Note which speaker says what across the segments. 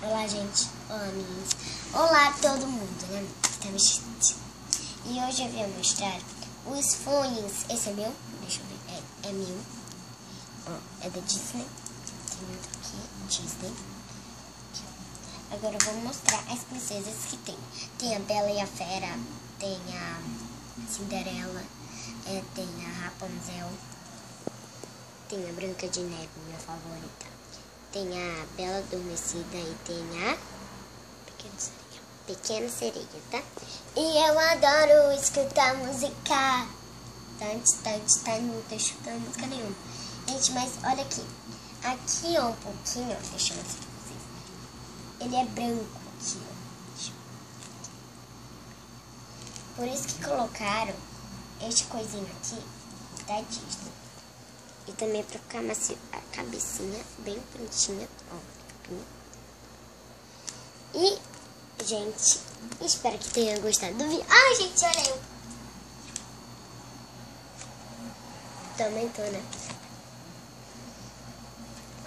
Speaker 1: Olá, gente. Olá, meninos. Olá, todo mundo, né? E hoje eu vim mostrar os fones. Esse é meu? Deixa eu ver. É meu. Ó, é da Disney. Tem muito aqui. Disney. Aqui, ó. Agora eu vou mostrar as princesas que tem. Tem a Bela e a Fera. Tem a Cinderela. Tem a Rapunzel. Tem a Branca de Neve, minha favorita. Tem a Bela Adormecida e tem a Pequena Sereia, tá? E eu adoro escutar música. Não tô escutando música nenhuma. Gente, mas olha aqui. Aqui, ó, um pouquinho, ó, deixa eu mostrar pra vocês. Ele é branco aqui, ó. Por isso que colocaram este coisinho aqui da Disney. E também pra ficar macio, a cabecinha bem bonitinha, ó. E, gente, espero que tenha gostado do vídeo. Ai, gente, olha eu. Também tô, né?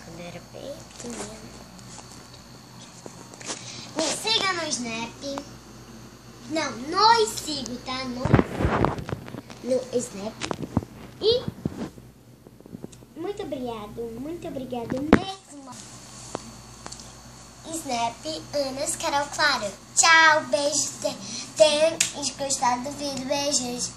Speaker 1: Quando eu era bem pequenininha. Me siga no Snap. Não, nós sigo, tá? No Snap. E muito obrigado mesmo. Snap, Anas, Carol Clara. Tchau, beijos. Tenham gostado do vídeo. Beijos.